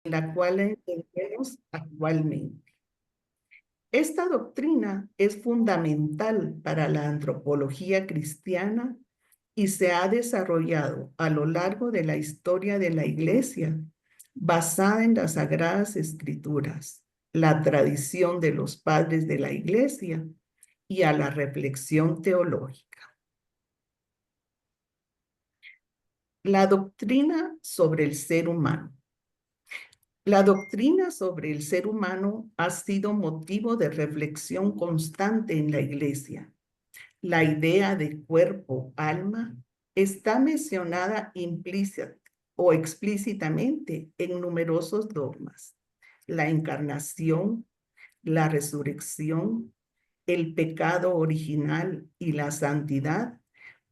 la cual entendemos actualmente. Esta doctrina es fundamental para la antropología cristiana y se ha desarrollado a lo largo de la historia de la Iglesia, basada en las Sagradas Escrituras, la tradición de los padres de la Iglesia y a la reflexión teológica. La doctrina sobre el ser humano. La doctrina sobre el ser humano ha sido motivo de reflexión constante en la Iglesia. La idea de cuerpo-alma está mencionada implícita o explícitamente en numerosos dogmas. La encarnación, la resurrección, el pecado original y la santidad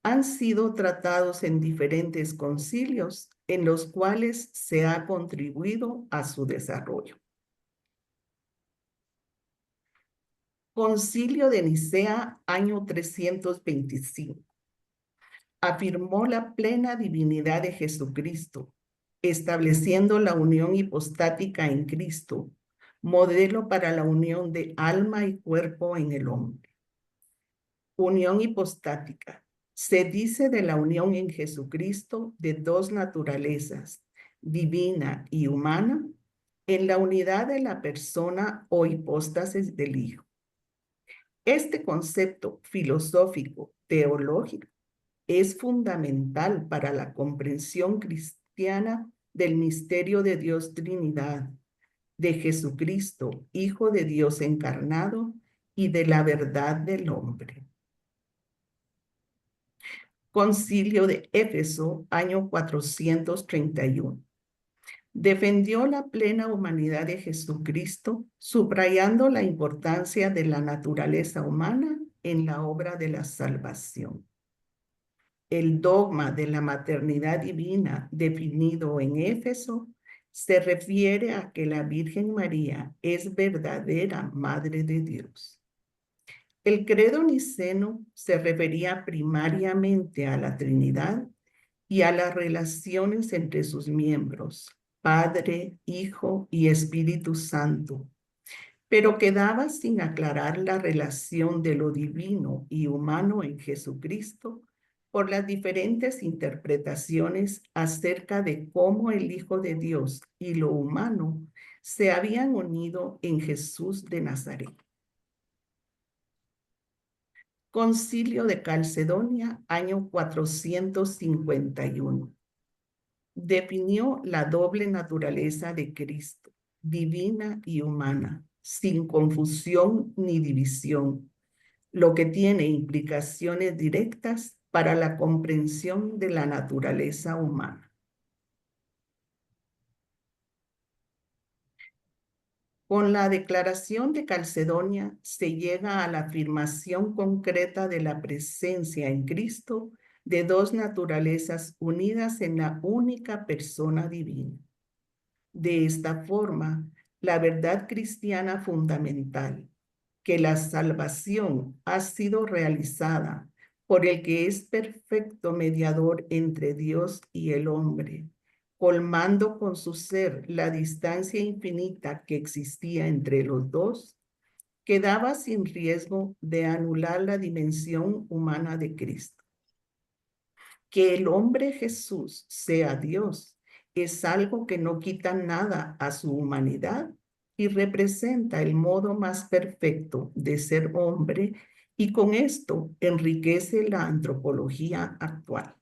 han sido tratados en diferentes concilios en los cuales se ha contribuido a su desarrollo. Concilio de Nicea, año 325. Afirmó la plena divinidad de Jesucristo, estableciendo la unión hipostática en Cristo, modelo para la unión de alma y cuerpo en el hombre. Unión hipostática. Se dice de la unión en Jesucristo de dos naturalezas, divina y humana, en la unidad de la persona o hipóstasis del Hijo. Este concepto filosófico, teológico, es fundamental para la comprensión cristiana del misterio de Dios Trinidad, de Jesucristo, Hijo de Dios encarnado, y de la verdad del hombre. Concilio de Éfeso, año 431. Defendió la plena humanidad de Jesucristo, subrayando la importancia de la naturaleza humana en la obra de la salvación. El dogma de la maternidad divina definido en Éfeso se refiere a que la Virgen María es verdadera Madre de Dios. El credo niceno se refería primariamente a la Trinidad y a las relaciones entre sus miembros, Padre, Hijo y Espíritu Santo, pero quedaba sin aclarar la relación de lo divino y humano en Jesucristo por las diferentes interpretaciones acerca de cómo el Hijo de Dios y lo humano se habían unido en Jesús de Nazaret. Concilio de Calcedonia, año 451. Definió la doble naturaleza de Cristo, divina y humana, sin confusión ni división, lo que tiene implicaciones directas para la comprensión de la naturaleza humana. Con la declaración de Calcedonia se llega a la afirmación concreta de la presencia en Cristo de dos naturalezas unidas en la única persona divina. De esta forma, la verdad cristiana fundamental, que la salvación ha sido realizada por el que es perfecto mediador entre Dios y el hombre, colmando con su ser la distancia infinita que existía entre los dos, quedaba sin riesgo de anular la dimensión humana de Cristo. Que el hombre Jesús sea Dios es algo que no quita nada a su humanidad y representa el modo más perfecto de ser hombre, y con esto enriquece la antropología actual.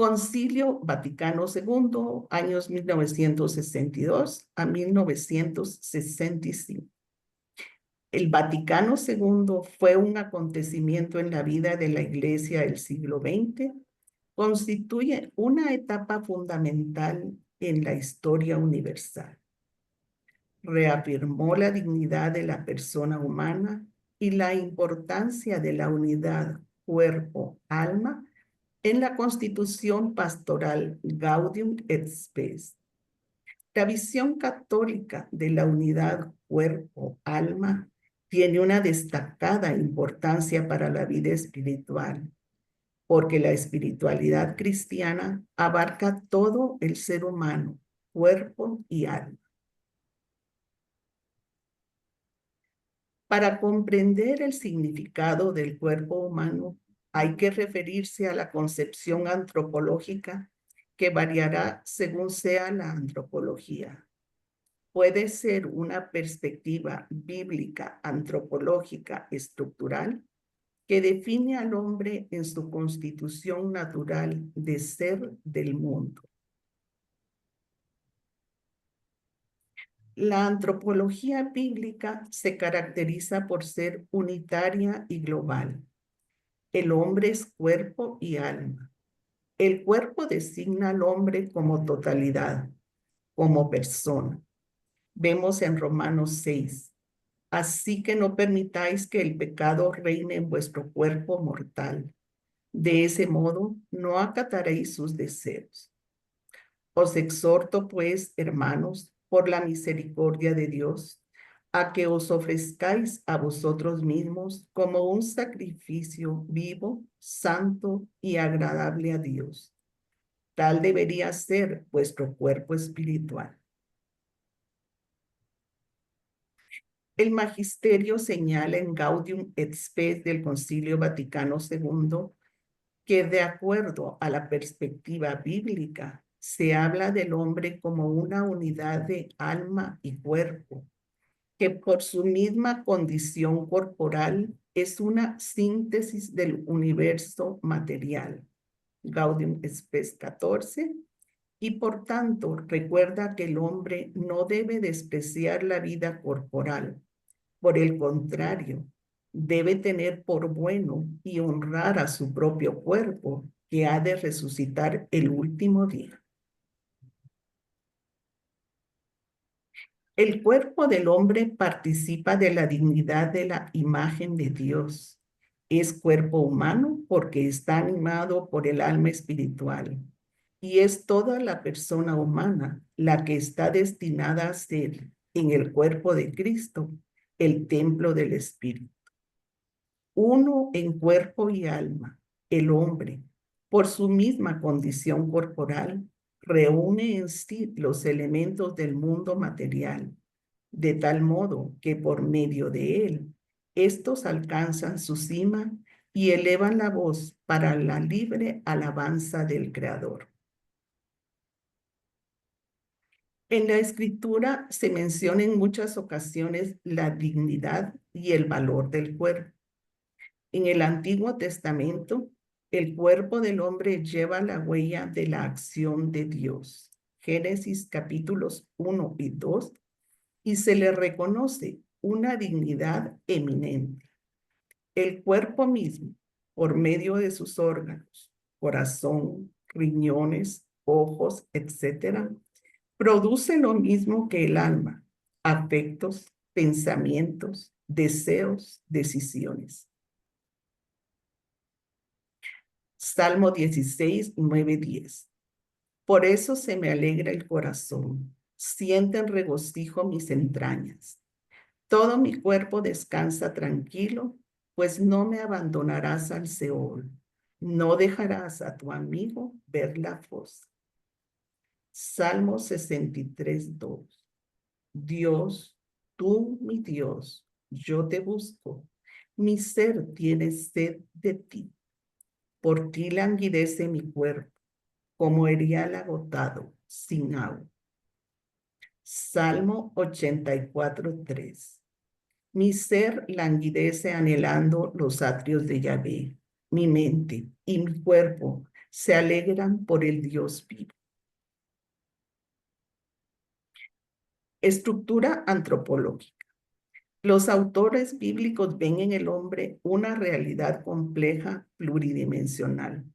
Concilio Vaticano II, años 1962 a 1965. El Vaticano II fue un acontecimiento en la vida de la Iglesia del siglo XX. Constituye una etapa fundamental en la historia universal. Reafirmó la dignidad de la persona humana y la importancia de la unidad cuerpo-alma en la Constitución Pastoral Gaudium et Spes. La visión católica de la unidad cuerpo-alma tiene una destacada importancia para la vida espiritual, porque la espiritualidad cristiana abarca todo el ser humano, cuerpo y alma. Para comprender el significado del cuerpo humano, hay que referirse a la concepción antropológica que variará según sea la antropología. Puede ser una perspectiva bíblica, antropológica, estructural, que define al hombre en su constitución natural de ser del mundo. La antropología bíblica se caracteriza por ser unitaria y global. El hombre es cuerpo y alma. El cuerpo designa al hombre como totalidad, como persona. Vemos en Romanos 6. Así que no permitáis que el pecado reine en vuestro cuerpo mortal. De ese modo, no acataréis sus deseos. Os exhorto, pues, hermanos, por la misericordia de Dios, a que os ofrezcáis a vosotros mismos como un sacrificio vivo, santo y agradable a Dios. Tal debería ser vuestro cuerpo espiritual. El magisterio señala en Gaudium et Spes del Concilio Vaticano II que, de acuerdo a la perspectiva bíblica, se habla del hombre como una unidad de alma y cuerpo, que por su misma condición corporal es una síntesis del universo material. Gaudium et Spes 14. Y por tanto, recuerda que el hombre no debe despreciar la vida corporal. Por el contrario, debe tener por bueno y honrar a su propio cuerpo, que ha de resucitar el último día. El cuerpo del hombre participa de la dignidad de la imagen de Dios. Es cuerpo humano porque está animado por el alma espiritual. Y es toda la persona humana la que está destinada a ser, en el cuerpo de Cristo, el templo del Espíritu. Uno en cuerpo y alma, el hombre, por su misma condición corporal, reúne en sí los elementos del mundo material, de tal modo que por medio de él, estos alcanzan su cima y elevan la voz para la libre alabanza del Creador. En la Escritura se menciona en muchas ocasiones la dignidad y el valor del cuerpo. En el Antiguo Testamento, el cuerpo del hombre lleva la huella de la acción de Dios. Génesis capítulos 1 y 2, y se le reconoce una dignidad eminente. El cuerpo mismo, por medio de sus órganos, corazón, riñones, ojos, etc., produce lo mismo que el alma: afectos, pensamientos, deseos, decisiones. Salmo 16, 9, 10. Por eso se me alegra el corazón, sienten regocijo mis entrañas. Todo mi cuerpo descansa tranquilo, pues no me abandonarás al Seol, no dejarás a tu amigo ver la fosa. Salmo 63, 2. Dios, tú mi Dios, yo te busco, mi ser tiene sed de ti. Por ti languidece mi cuerpo, como erial agotado, sin agua. Salmo 84, 3. Mi ser languidece anhelando los atrios de Yahvé. Mi mente y mi cuerpo se alegran por el Dios vivo. Estructura antropológica. Los autores bíblicos ven en el hombre una realidad compleja, pluridimensional.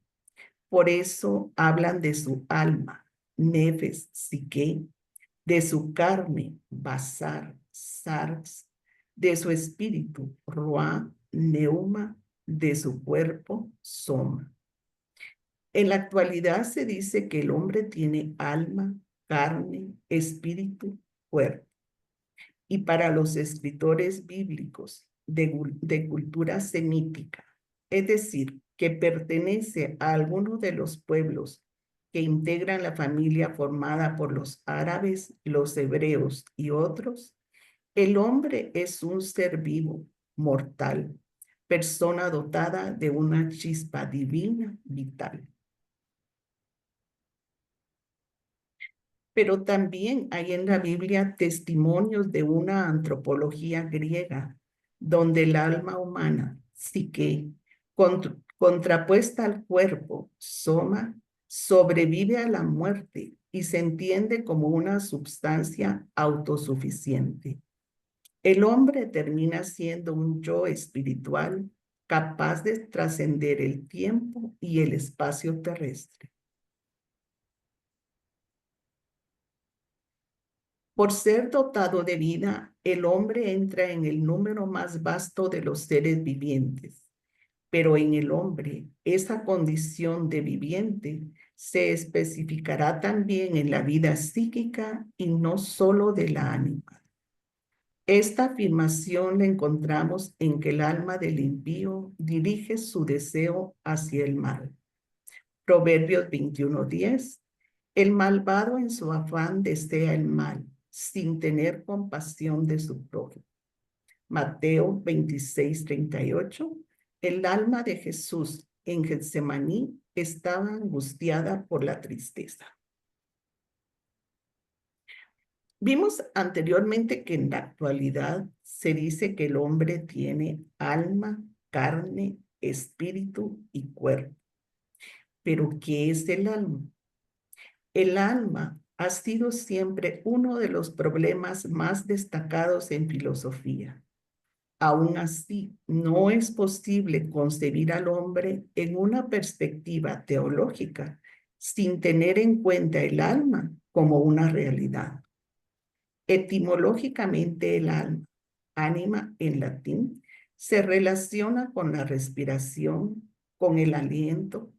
Por eso hablan de su alma, nefes, psique, de su carne, basar, sarx, de su espíritu, ruá, neuma, de su cuerpo, soma. En la actualidad se dice que el hombre tiene alma, carne, espíritu, cuerpo. Y para los escritores bíblicos de cultura semítica, es decir, que pertenece a alguno de los pueblos que integran la familia formada por los árabes, los hebreos y otros, el hombre es un ser vivo, mortal, persona dotada de una chispa divina vital. Pero también hay en la Biblia testimonios de una antropología griega, donde el alma humana, psique, contrapuesta al cuerpo, soma, sobrevive a la muerte y se entiende como una substancia autosuficiente. El hombre termina siendo un yo espiritual capaz de trascender el tiempo y el espacio terrestre. Por ser dotado de vida, el hombre entra en el número más vasto de los seres vivientes, pero en el hombre esa condición de viviente se especificará también en la vida psíquica y no solo de la ánima. Esta afirmación la encontramos en que el alma del impío dirige su deseo hacia el mal. Proverbios 21:10. El malvado en su afán desea el mal, sin tener compasión de su prójimo. Mateo 26:38. El alma de Jesús en Getsemaní estaba angustiada por la tristeza. Vimos anteriormente que en la actualidad se dice que el hombre tiene alma, carne, espíritu y cuerpo. ¿Pero qué es el alma? El alma ha sido siempre uno de los problemas más destacados en filosofía. Aún así, no es posible concebir al hombre en una perspectiva teológica sin tener en cuenta el alma como una realidad. Etimológicamente, el alma, ánima en latín, se relaciona con la respiración, con el aliento,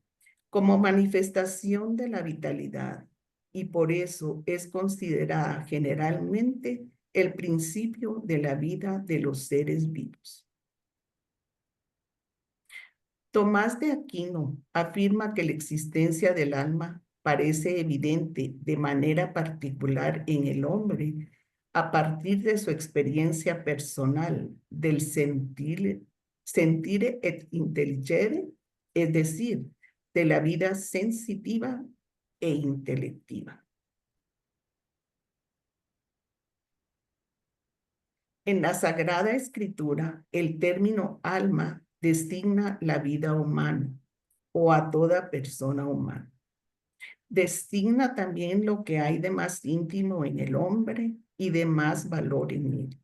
como manifestación de la vitalidad, y por eso es considerada generalmente el principio de la vida de los seres vivos. Tomás de Aquino afirma que la existencia del alma parece evidente de manera particular en el hombre a partir de su experiencia personal del sentire et intelligere, es decir, de la vida sensitiva e intelectiva. En la Sagrada Escritura, el término alma designa la vida humana o a toda persona humana. Designa también lo que hay de más íntimo en el hombre y de más valor en él.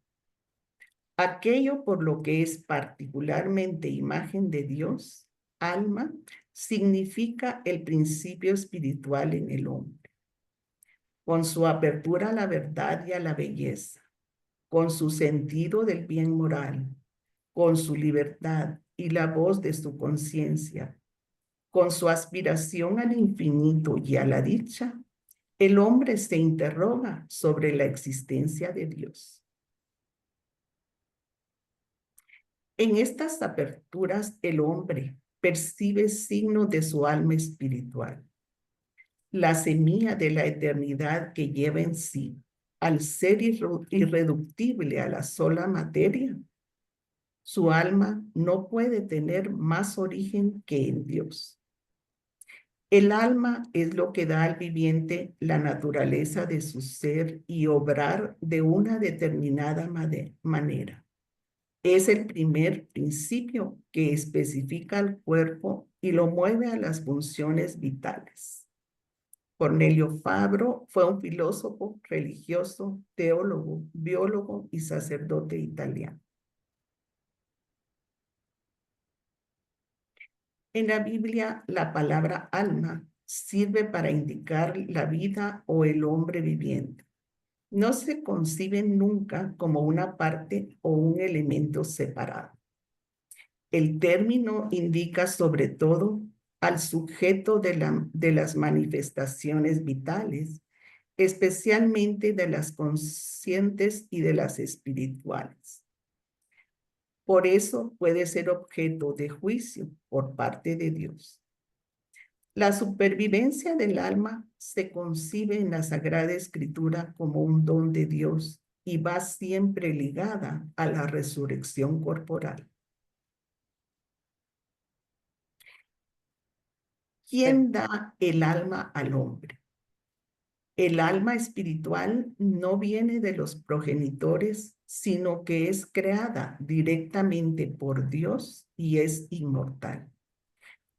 Aquello por lo que es particularmente imagen de Dios, alma, significa el principio espiritual en el hombre. Con su apertura a la verdad y a la belleza, con su sentido del bien moral, con su libertad y la voz de su conciencia, con su aspiración al infinito y a la dicha, el hombre se interroga sobre la existencia de Dios. En estas aperturas, el hombre percibe signos de su alma espiritual, la semilla de la eternidad que lleva en sí, al ser irreductible a la sola materia. Su alma no puede tener más origen que en Dios. El alma es lo que da al viviente la naturaleza de su ser y obrar de una determinada manera. Es el primer principio que especifica al cuerpo y lo mueve a las funciones vitales. Cornelio Fabro fue un filósofo, religioso, teólogo, biólogo y sacerdote italiano. En la Biblia, la palabra alma sirve para indicar la vida o el hombre viviente. No se concibe nunca como una parte o un elemento separado. El término indica sobre todo al sujeto de las manifestaciones vitales, especialmente de las conscientes y de las espirituales. Por eso puede ser objeto de juicio por parte de Dios. La supervivencia del alma se concibe en la Sagrada Escritura como un don de Dios y va siempre ligada a la resurrección corporal. ¿Quién da el alma al hombre? El alma espiritual no viene de los progenitores, sino que es creada directamente por Dios y es inmortal.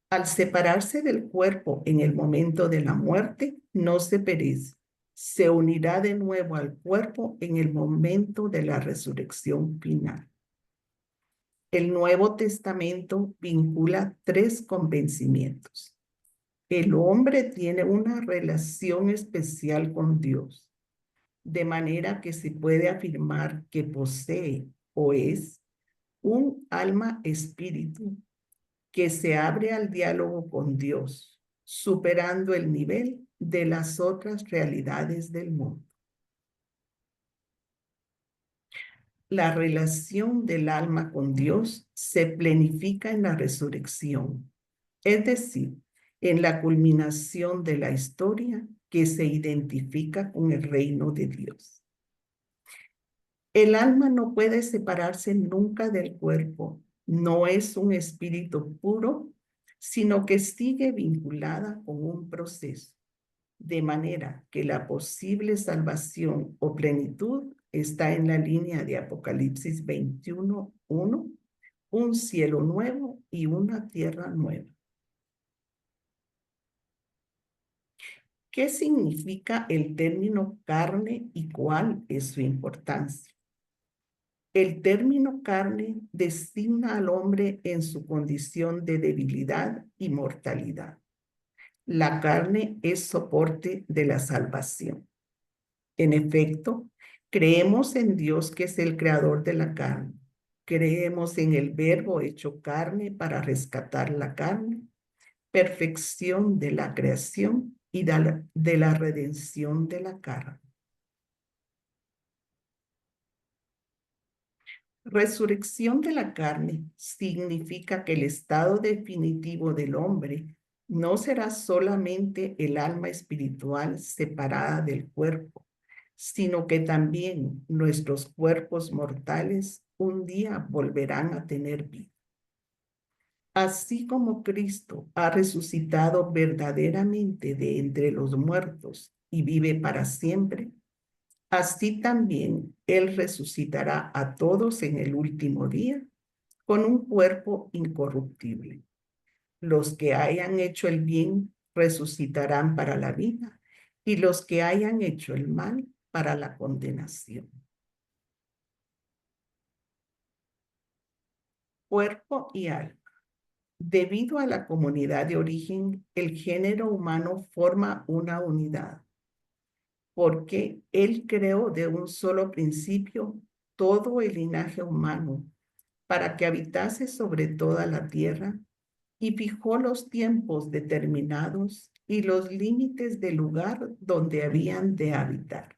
Al separarse del cuerpo en el momento de la muerte, no se perece. Se unirá de nuevo al cuerpo en el momento de la resurrección final. El Nuevo Testamento vincula tres convencimientos. El hombre tiene una relación especial con Dios, de manera que se puede afirmar que posee o es un alma espíritu que se abre al diálogo con Dios, superando el nivel de las otras realidades del mundo. La relación del alma con Dios se plenifica en la resurrección, es decir, en la culminación de la historia que se identifica con el reino de Dios. El alma no puede separarse nunca del cuerpo, no es un espíritu puro, sino que sigue vinculada con un proceso, de manera que la posible salvación o plenitud está en la línea de Apocalipsis 21:1, un cielo nuevo y una tierra nueva. ¿Qué significa el término carne y cuál es su importancia? El término carne designa al hombre en su condición de debilidad y mortalidad. La carne es soporte de la salvación. En efecto, creemos en Dios que es el creador de la carne. Creemos en el Verbo hecho carne para rescatar la carne, perfección de la creación y de la redención de la carne. Resurrección de la carne significa que el estado definitivo del hombre no será solamente el alma espiritual separada del cuerpo, sino que también nuestros cuerpos mortales un día volverán a tener vida. Así como Cristo ha resucitado verdaderamente de entre los muertos y vive para siempre, así también Él resucitará a todos en el último día con un cuerpo incorruptible. Los que hayan hecho el bien resucitarán para la vida y los que hayan hecho el mal para la condenación. Cuerpo y alma. Debido a la comunidad de origen, el género humano forma una unidad, porque Él creó de un solo principio todo el linaje humano para que habitase sobre toda la tierra y fijó los tiempos determinados y los límites del lugar donde habían de habitar,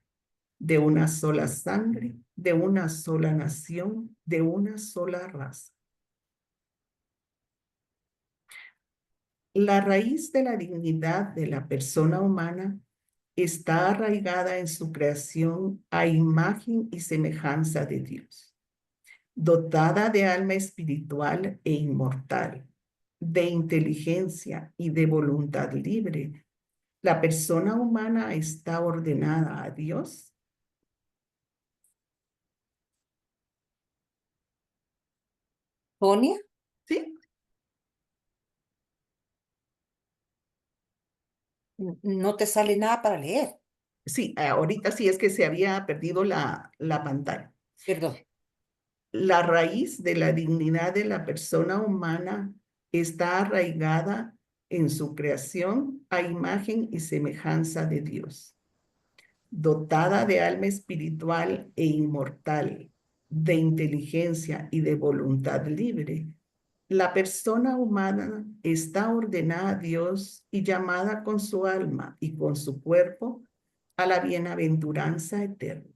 de una sola sangre, de una sola nación, de una sola raza. La raíz de la dignidad de la persona humana está arraigada en su creación a imagen y semejanza de Dios, dotada de alma espiritual e inmortal, de inteligencia y de voluntad libre. La persona humana está ordenada a Dios. Sonia, Sí, no te sale nada para leer. sí, ahorita sí es que se había perdido la pantalla. Perdón. La raíz de la dignidad de la persona humana está arraigada en su creación a imagen y semejanza de Dios, dotada de alma espiritual e inmortal, de inteligencia y de voluntad libre. La persona humana está ordenada a Dios y llamada con su alma y con su cuerpo a la bienaventuranza eterna.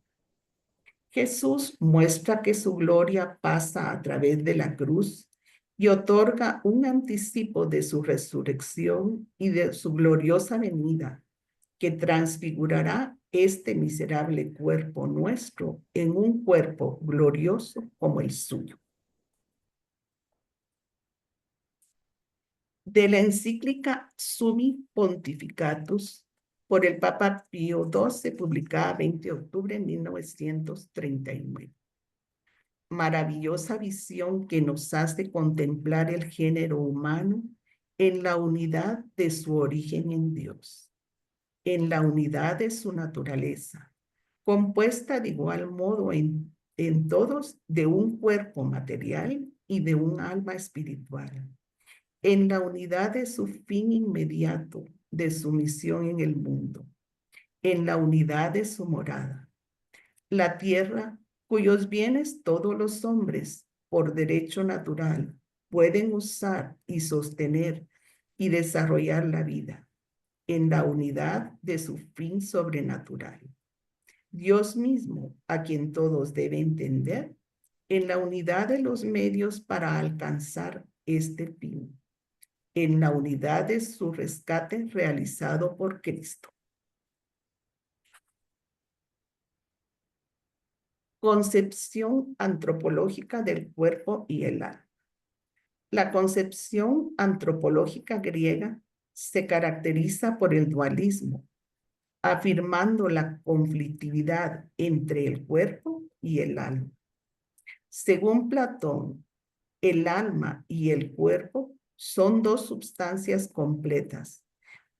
Jesús muestra que su gloria pasa a través de la cruz y otorga un anticipo de su resurrección y de su gloriosa venida, que transfigurará este miserable cuerpo nuestro en un cuerpo glorioso como el suyo. De la encíclica Summi Pontificatus por el Papa Pío XII, publicada 20 de octubre de 1939. Maravillosa visión que nos hace contemplar el género humano en la unidad de su origen en Dios, en la unidad de su naturaleza, compuesta de igual modo en todos de un cuerpo material y de un alma espiritual, en la unidad de su fin inmediato, de su misión en el mundo, en la unidad de su morada. La tierra, cuyos bienes todos los hombres, por derecho natural, pueden usar y sostener y desarrollar la vida, en la unidad de su fin sobrenatural. Dios mismo, a quien todos deben entender, en la unidad de los medios para alcanzar este fin, en la unidad de su rescate realizado por Cristo. Concepción antropológica del cuerpo y el alma. La concepción antropológica griega se caracteriza por el dualismo, afirmando la conflictividad entre el cuerpo y el alma. Según Platón, el alma y el cuerpo son dos sustancias completas,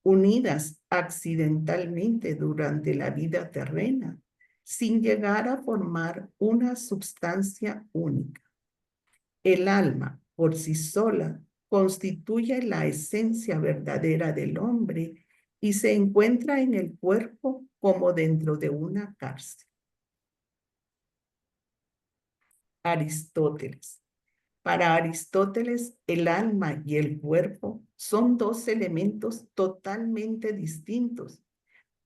unidas accidentalmente durante la vida terrena, sin llegar a formar una sustancia única. El alma, por sí sola, constituye la esencia verdadera del hombre y se encuentra en el cuerpo como dentro de una cárcel. Aristóteles. Para Aristóteles, el alma y el cuerpo son dos elementos totalmente distintos,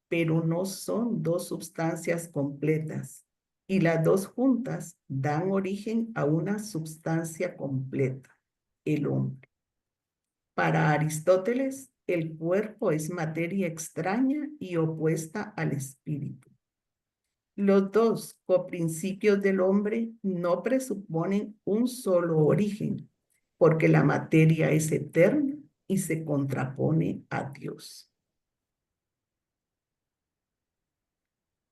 pero no son dos sustancias completas, y las dos juntas dan origen a una sustancia completa, el hombre. Para Aristóteles, el cuerpo es materia extraña y opuesta al espíritu. Los dos coprincipios del hombre no presuponen un solo origen, porque la materia es eterna y se contrapone a Dios.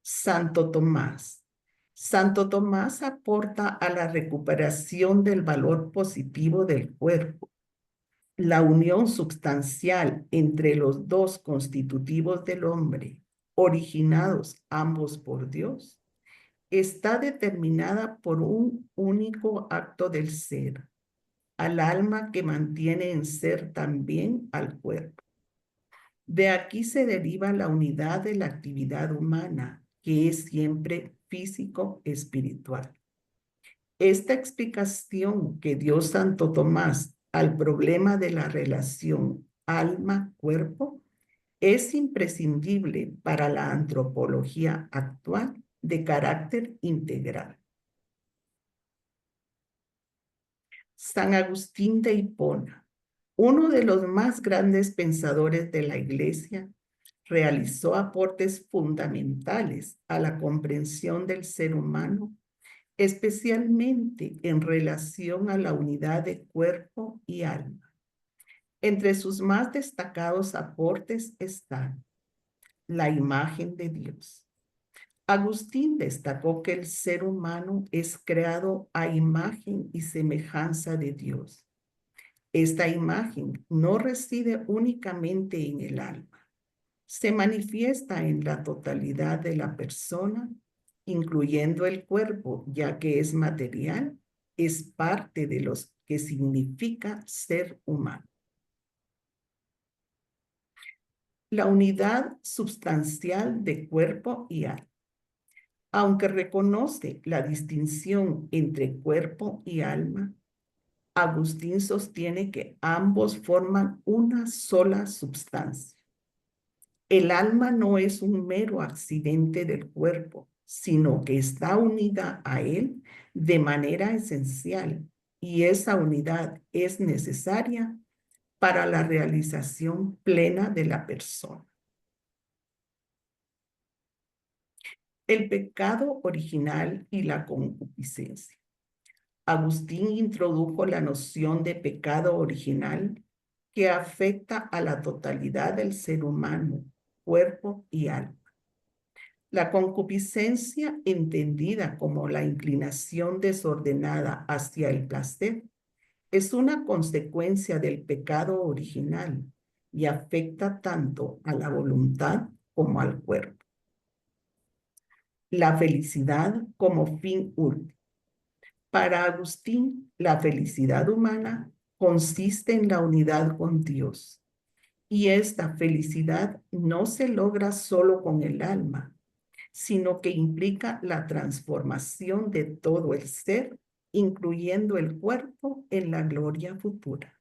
Santo Tomás. Santo Tomás aporta a la recuperación del valor positivo del cuerpo, la unión substancial entre los dos constitutivos del hombre, originados ambos por Dios, está determinada por un único acto del ser, al alma que mantiene en ser también al cuerpo. De aquí se deriva la unidad de la actividad humana, que es siempre físico-espiritual. Esta explicación que dio Santo Tomás al problema de la relación alma-cuerpo es imprescindible para la antropología actual de carácter integral. San Agustín de Hipona, uno de los más grandes pensadores de la Iglesia, realizó aportes fundamentales a la comprensión del ser humano, especialmente en relación a la unidad de cuerpo y alma. Entre sus más destacados aportes están la imagen de Dios. Agustín destacó que el ser humano es creado a imagen y semejanza de Dios. Esta imagen no reside únicamente en el alma, se manifiesta en la totalidad de la persona, incluyendo el cuerpo, ya que es material, es parte de lo que significa ser humano. La unidad substancial de cuerpo y alma. Aunque reconoce la distinción entre cuerpo y alma, Agustín sostiene que ambos forman una sola sustancia. El alma no es un mero accidente del cuerpo, sino que está unida a él de manera esencial, y esa unidad es necesaria para la realización plena de la persona. El pecado original y la concupiscencia. Agustín introdujo la noción de pecado original que afecta a la totalidad del ser humano, cuerpo y alma. La concupiscencia, entendida como la inclinación desordenada hacia el placer, es una consecuencia del pecado original y afecta tanto a la voluntad como al cuerpo. La felicidad como fin último. Para Agustín, la felicidad humana consiste en la unidad con Dios, y esta felicidad no se logra solo con el alma, sino que implica la transformación de todo el ser, incluyendo el cuerpo en la gloria futura.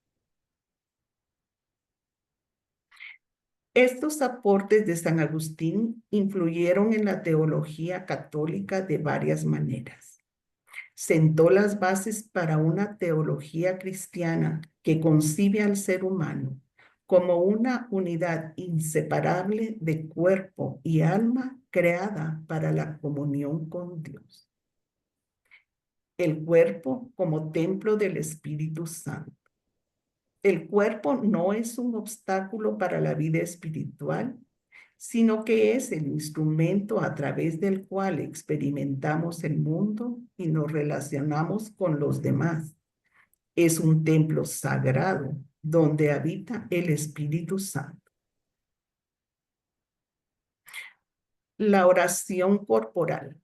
Estos aportes de San Agustín influyeron en la teología católica de varias maneras. Sentó las bases para una teología cristiana que concibe al ser humano como una unidad inseparable de cuerpo y alma creada para la comunión con Dios. El cuerpo como templo del Espíritu Santo. El cuerpo no es un obstáculo para la vida espiritual, sino que es el instrumento a través del cual experimentamos el mundo y nos relacionamos con los demás. Es un templo sagrado donde habita el Espíritu Santo. La oración corporal.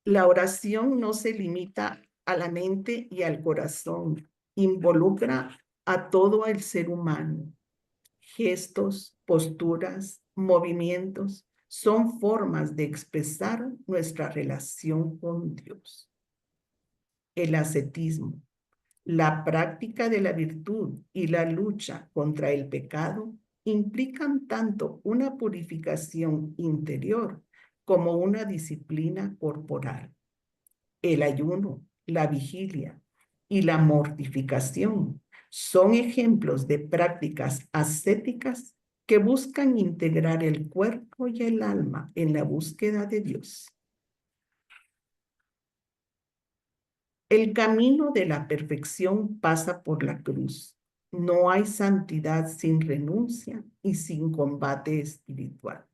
La oración no se limita a la mente y al corazón, involucra a todo el ser humano. Gestos, posturas, movimientos son formas de expresar nuestra relación con Dios. El ascetismo, la práctica de la virtud y la lucha contra el pecado implican tanto una purificación interior como una disciplina corporal. El ayuno, la vigilia y la mortificación son ejemplos de prácticas ascéticas que buscan integrar el cuerpo y el alma en la búsqueda de Dios. El camino de la perfección pasa por la cruz. No hay santidad sin renuncia y sin combate espiritual.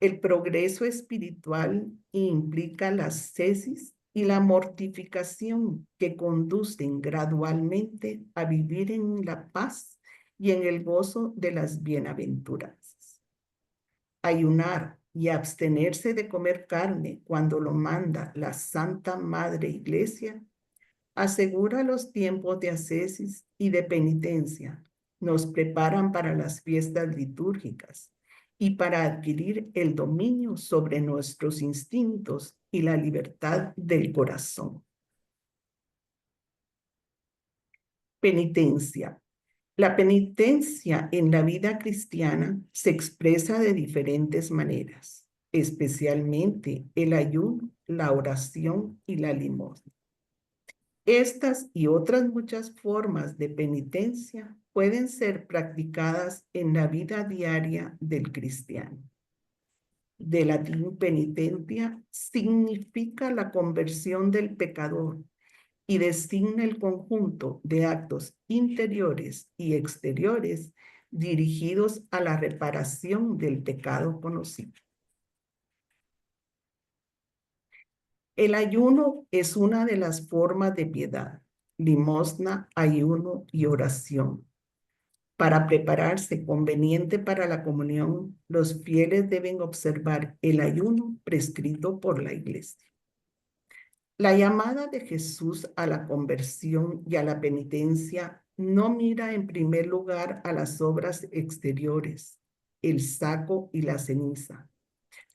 El progreso espiritual implica la ascesis y la mortificación que conducen gradualmente a vivir en la paz y en el gozo de las bienaventuranzas. Ayunar y abstenerse de comer carne cuando lo manda la Santa Madre Iglesia asegura los tiempos de ascesis y de penitencia, nos preparan para las fiestas litúrgicas y para adquirir el dominio sobre nuestros instintos y la libertad del corazón. Penitencia. La penitencia en la vida cristiana se expresa de diferentes maneras, especialmente el ayuno, la oración y la limosna. Estas y otras muchas formas de penitencia pueden ser practicadas en la vida diaria del cristiano. De latín penitentia significa la conversión del pecador y designa el conjunto de actos interiores y exteriores dirigidos a la reparación del pecado conocido. El ayuno es una de las formas de piedad, limosna, ayuno y oración. Para prepararse conveniente para la comunión, los fieles deben observar el ayuno prescrito por la Iglesia. La llamada de Jesús a la conversión y a la penitencia no mira en primer lugar a las obras exteriores, el saco y la ceniza,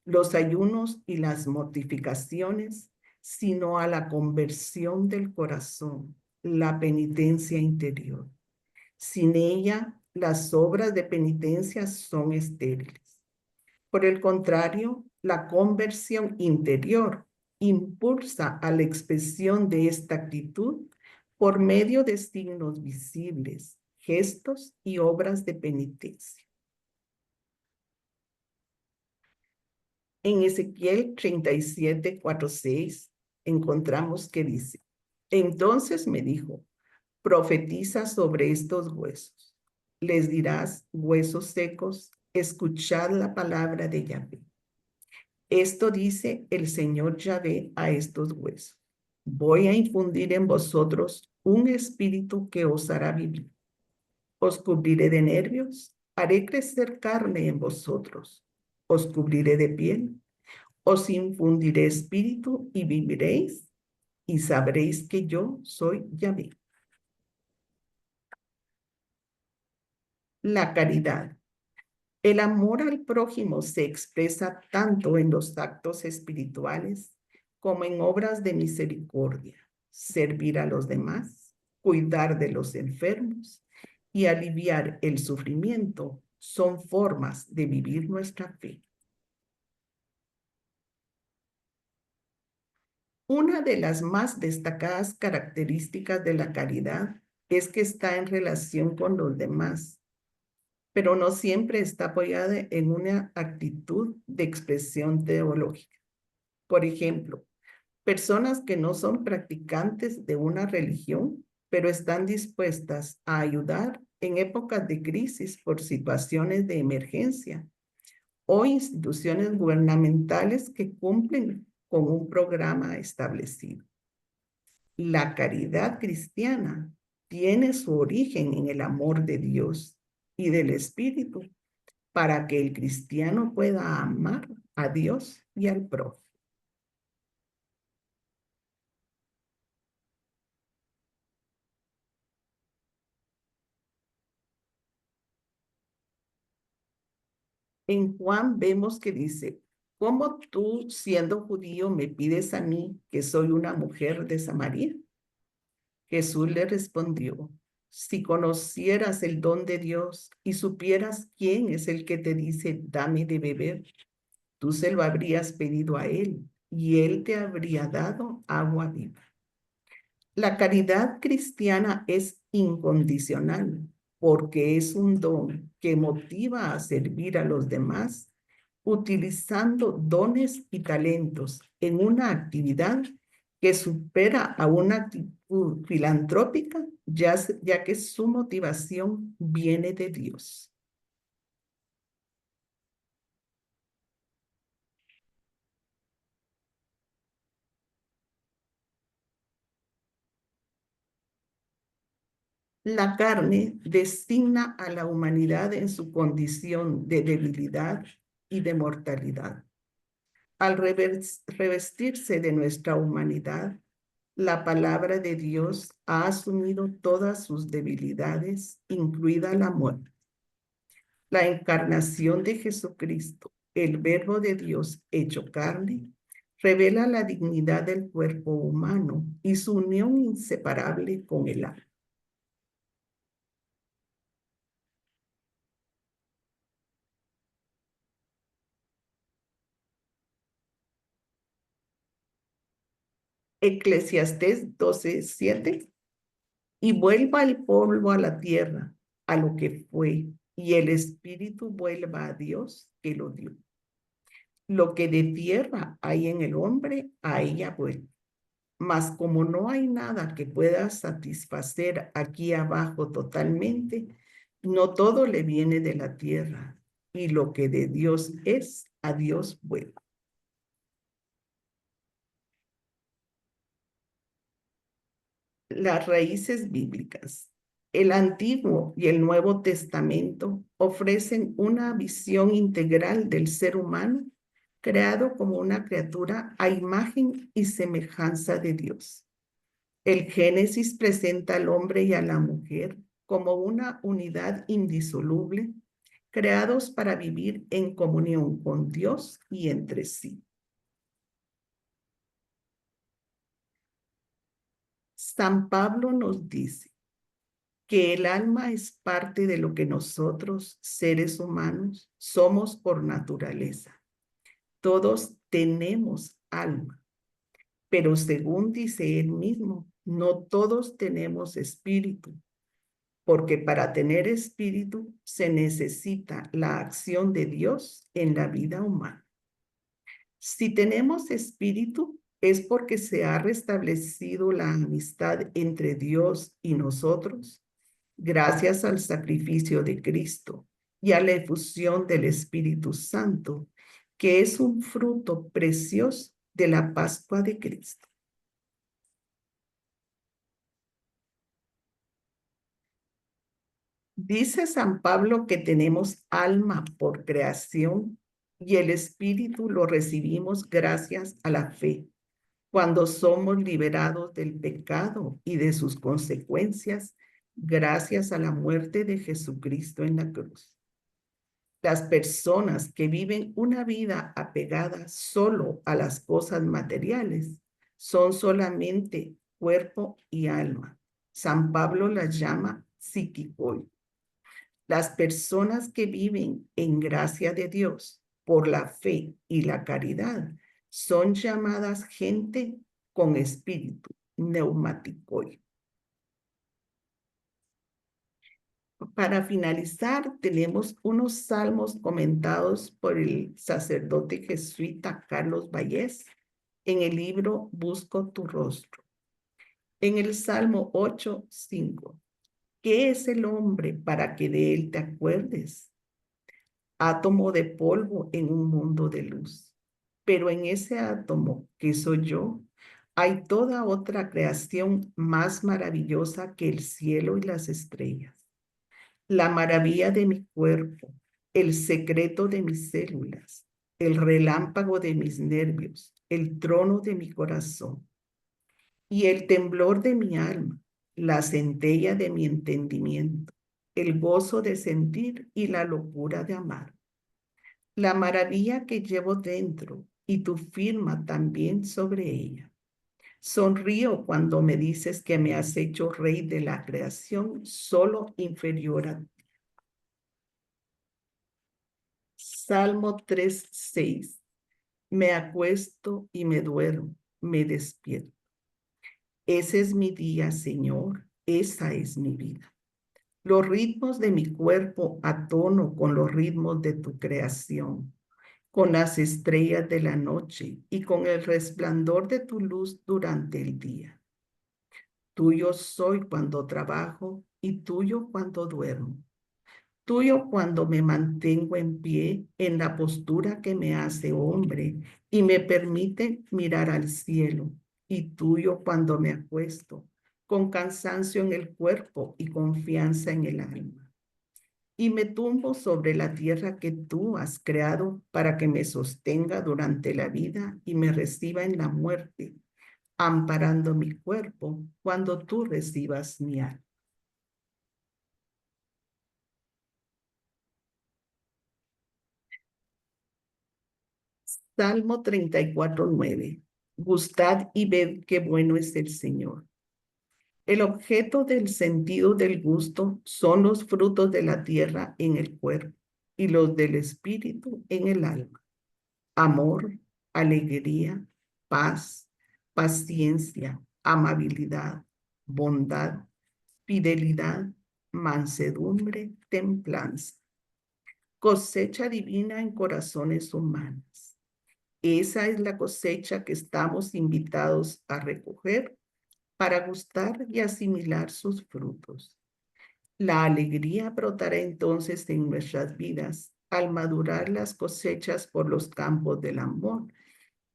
los ayunos y las mortificaciones, sino a la conversión del corazón, la penitencia interior. Sin ella, las obras de penitencia son estériles. Por el contrario, la conversión interior impulsa a la expresión de esta actitud por medio de signos visibles, gestos y obras de penitencia. En Ezequiel 37, 4, 6 encontramos que dice: entonces me dijo, profetiza sobre estos huesos. Les dirás, huesos secos, escuchad la palabra de Yahvé. Esto dice el Señor Yahvé a estos huesos: voy a infundir en vosotros un espíritu que os hará vivir. Os cubriré de nervios, haré crecer carne en vosotros, os cubriré de piel, os infundiré espíritu y viviréis, y sabréis que yo soy Yahvé. La caridad. El amor al prójimo se expresa tanto en los actos espirituales como en obras de misericordia: servir a los demás, cuidar de los enfermos y aliviar el sufrimiento son formas de vivir nuestra fe. Una de las más destacadas características de la caridad es que está en relación con los demás, pero no siempre está apoyada en una actitud de expresión teológica. Por ejemplo, personas que no son practicantes de una religión, pero están dispuestas a ayudar en épocas de crisis por situaciones de emergencia, o instituciones gubernamentales que cumplen con un programa establecido. La caridad cristiana tiene su origen en el amor de Dios y del Espíritu, para que el cristiano pueda amar a Dios y al prójimo. En Juan vemos que dice: ¿cómo tú, siendo judío, me pides a mí, que soy una mujer de Samaria? Jesús le respondió: si conocieras el don de Dios y supieras quién es el que te dice, dame de beber, tú se lo habrías pedido a él y él te habría dado agua viva. La caridad cristiana es incondicional porque es un don que motiva a servir a los demás utilizando dones y talentos en una actividad que supera a una actitud filantrópica, ya que su motivación viene de Dios. La carne designa a la humanidad en su condición de debilidad y de mortalidad. Al revestirse de nuestra humanidad, la palabra de Dios ha asumido todas sus debilidades, incluida la muerte. La encarnación de Jesucristo, el Verbo de Dios hecho carne, revela la dignidad del cuerpo humano y su unión inseparable con el alma. Eclesiastés 12:7: y vuelva el polvo a la tierra, a lo que fue, y el espíritu vuelva a Dios que lo dio. Lo que de tierra hay en el hombre, a ella vuelve. Mas como no hay nada que pueda satisfacer aquí abajo totalmente, no todo le viene de la tierra, y lo que de Dios es, a Dios vuelve. Las raíces bíblicas. El Antiguo y el Nuevo Testamento ofrecen una visión integral del ser humano, creado como una criatura a imagen y semejanza de Dios. El Génesis presenta al hombre y a la mujer como una unidad indisoluble, creados para vivir en comunión con Dios y entre sí. San Pablo nos dice que el alma es parte de lo que nosotros, seres humanos, somos por naturaleza. Todos tenemos alma, pero según dice él mismo, no todos tenemos espíritu, porque para tener espíritu se necesita la acción de Dios en la vida humana. Si tenemos espíritu, es porque se ha restablecido la amistad entre Dios y nosotros, gracias al sacrificio de Cristo y a la efusión del Espíritu Santo, que es un fruto precioso de la Pascua de Cristo. Dice San Pablo que tenemos alma por creación y el Espíritu lo recibimos gracias a la fe, cuando somos liberados del pecado y de sus consecuencias, gracias a la muerte de Jesucristo en la cruz. Las personas que viven una vida apegada solo a las cosas materiales son solamente cuerpo y alma. San Pablo las llama psíquico. Las personas que viven en gracia de Dios por la fe y la caridad son llamadas gente con espíritu neumático. Para finalizar, tenemos unos salmos comentados por el sacerdote jesuita Carlos Vallés en el libro Busco tu rostro. En el Salmo 8:5, ¿qué es el hombre para que de él te acuerdes? Átomo de polvo en un mundo de luz. Pero en ese átomo que soy yo, hay toda otra creación más maravillosa que el cielo y las estrellas. La maravilla de mi cuerpo, el secreto de mis células, el relámpago de mis nervios, el trono de mi corazón y el temblor de mi alma, la centella de mi entendimiento, el gozo de sentir y la locura de amar. La maravilla que llevo dentro y tu firma también sobre ella. Sonrío cuando me dices que me has hecho rey de la creación, solo inferior a ti. Salmo 3:6. Me acuesto y me duermo, me despierto. Ese es mi día, Señor, esa es mi vida. Los ritmos de mi cuerpo a tono con los ritmos de tu creación, con las estrellas de la noche y con el resplandor de tu luz durante el día. Tuyo soy cuando trabajo y tuyo cuando duermo. Tuyo cuando me mantengo en pie en la postura que me hace hombre y me permite mirar al cielo. Y tuyo cuando me acuesto, con cansancio en el cuerpo y confianza en el alma. Y me tumbo sobre la tierra que tú has creado para que me sostenga durante la vida y me reciba en la muerte, amparando mi cuerpo cuando tú recibas mi alma. Salmo 34:9. Gustad y ved qué bueno es el Señor. El objeto del sentido del gusto son los frutos de la tierra en el cuerpo y los del espíritu en el alma. Amor, alegría, paz, paciencia, amabilidad, bondad, fidelidad, mansedumbre, templanza. Cosecha divina en corazones humanos. Esa es la cosecha que estamos invitados a recoger para gustar y asimilar sus frutos. La alegría brotará entonces en nuestras vidas al madurar las cosechas por los campos del amor,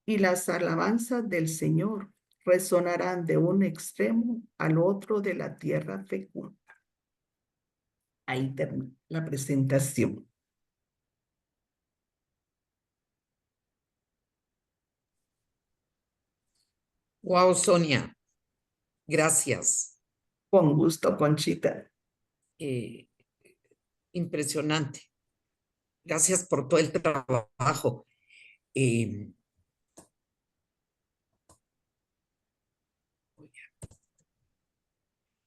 y las alabanzas del Señor resonarán de un extremo al otro de la tierra fecunda. Ahí termina la presentación. Wow, Sonia, gracias. Con gusto, Conchita. Eh, Impresionante. Gracias por todo el trabajo. Eh,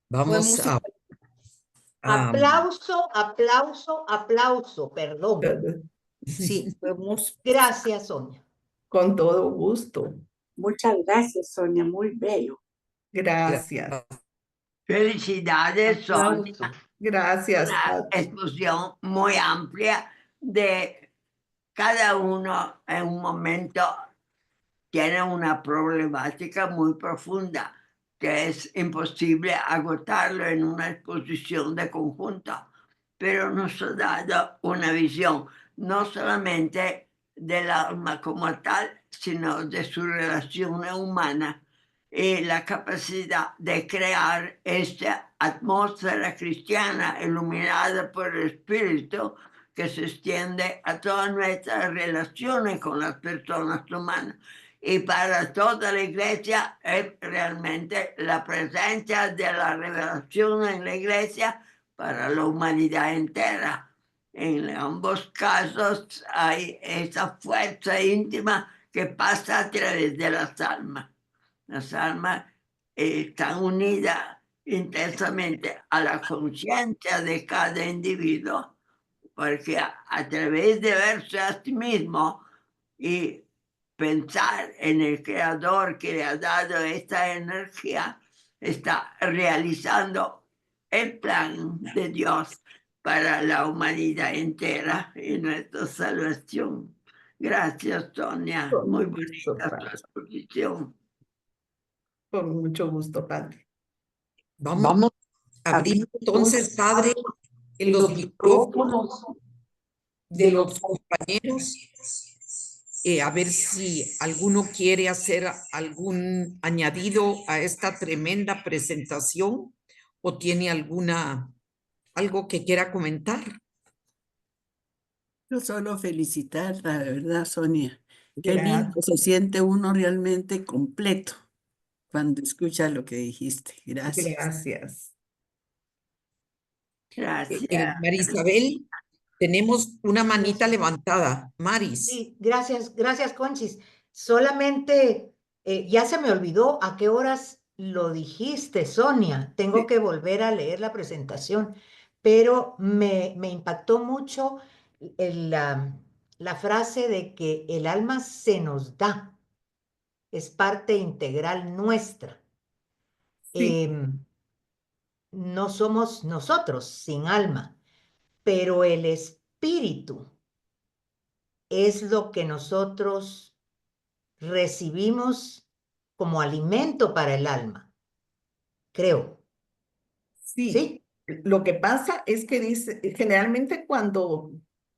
Fue Vamos a, música, Am, Aplauso, aplauso, aplauso, perdón. Sí, Gracias, Sonia. con todo gusto. Muchas gracias, Sonia, muy bello. Gracias. Felicidades, Sonia. Aplauso. Gracias, Una Pati. exposición muy amplia de cada uno en un momento tiene una problemática muy profunda que es imposible agotarlo en una exposición de conjunto, pero nos ha dado una visión no solamente del alma como tal, sino de su relación humana y la capacidad de crear esta atmósfera cristiana iluminada por el Espíritu que se extiende a todas nuestras relaciones con las personas humanas. Y para toda la iglesia es realmente la presencia de la revelación en la iglesia para la humanidad entera. En ambos casos hay esa fuerza íntima que pasa a través de las almas. Las almas están unidas intensamente a la conciencia de cada individuo, porque a través de verse a sí mismo y pensar en el creador que le ha dado esta energía, está realizando el plan de Dios para la humanidad entera y nuestra salvación. Gracias, Sonia. Con Muy mucho gusto, bonita tu Pati. exposición. Con mucho gusto, Pati. vamos a abrir entonces, Padre, en los micrófonos de los compañeros, a ver si alguno quiere hacer algún añadido a esta tremenda presentación o tiene algo que quiera comentar. Yo solo felicitarla, de verdad, Sonia. Qué lindo Gracias. se siente uno realmente completo cuando escucha lo que dijiste. Gracias. Gracias. Gracias. Marisabel, tenemos una manita levantada. Maris. Sí, gracias, gracias, Conchis. Solamente ya se me olvidó a qué horas lo dijiste, Sonia. Tengo Sí. que volver a leer la presentación, pero me impactó mucho la frase de que el alma se nos da, es parte integral nuestra. Sí, No somos nosotros sin alma, pero el espíritu es lo que nosotros recibimos como alimento para el alma, creo. sí. ¿Sí? Lo que pasa es que dice, generalmente cuando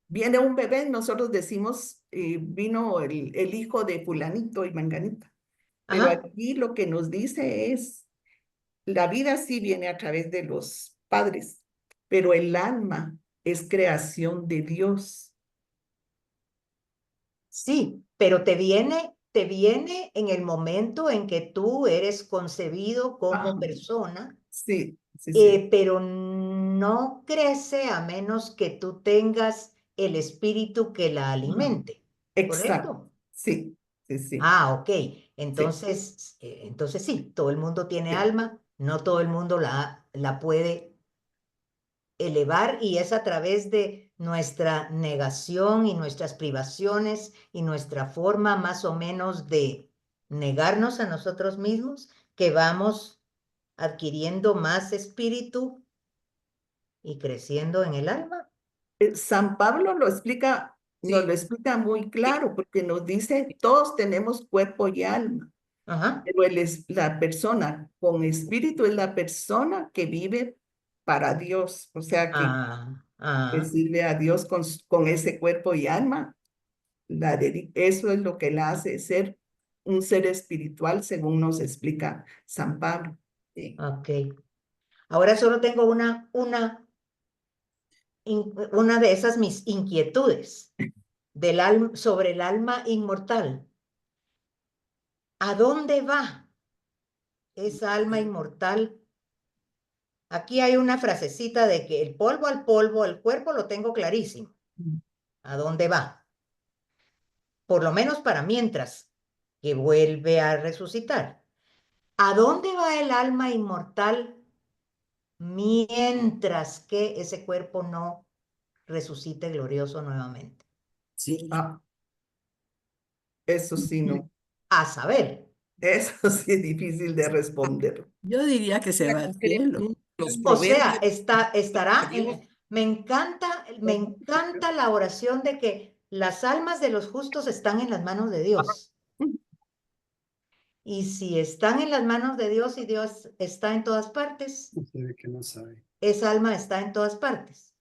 viene un bebé, nosotros decimos, vino el hijo de fulanito y manganita. Pero Ajá. aquí lo que nos dice es, la vida sí viene a través de los padres, pero el alma es creación de Dios. Sí, pero te viene en el momento en que tú eres concebido como Ajá. persona, Sí, sí, sí. pero no crece a menos que tú tengas el espíritu que la alimente, Exacto. ¿correcto? Sí, sí, sí, Ah, ok. sí, Entonces sí, todo el mundo tiene sí. alma, no todo el mundo la puede elevar y es a través de nuestra negación y nuestras privaciones y nuestra forma más o menos de negarnos a nosotros mismos que vamos adquiriendo más espíritu y creciendo en el alma. San Pablo lo explica, nos lo Sí, explica muy sí, claro, porque nos dice, todos tenemos cuerpo y alma, Ajá. pero la persona con espíritu es la persona que vive para Dios, o sea, que Ah. sirve a Dios con ese cuerpo y alma. Eso es lo que la hace ser un ser espiritual, según nos explica San Pablo. sí. Ok. Ahora solo tengo una de esas mis inquietudes sobre el alma inmortal. ¿A dónde va esa alma inmortal? Aquí hay una frasecita de que el polvo al polvo, el cuerpo lo tengo clarísimo. ¿A dónde va? Por lo menos para mientras que vuelve a resucitar. ¿A dónde va el alma inmortal mientras que ese cuerpo no resucite glorioso nuevamente. Sí. Ah, eso sí no. A saber, Eso sí es difícil de responder. Yo diría que se va al cielo. Los o sea, proverbios. estará Dios. me encanta la oración de que las almas de los justos están en las manos de Dios. Y si están en las manos de Dios y Dios está en todas partes, Se ve que no sabe. esa alma está en todas partes.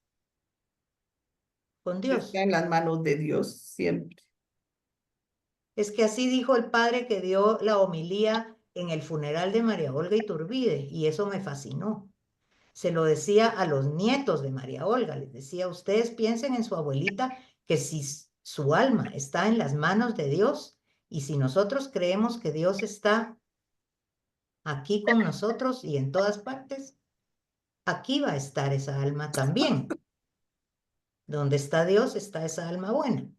Con Dios. Está en las manos de Dios siempre. Es que así dijo el padre que dio la homilía en el funeral de María Olga Iturbide, y eso me fascinó. Se lo decía a los nietos de María Olga, les decía, ustedes piensen en su abuelita, que si su alma está en las manos de Dios, y si nosotros creemos que Dios está aquí con nosotros y en todas partes, aquí va a estar esa alma también. Donde está Dios está esa alma buena.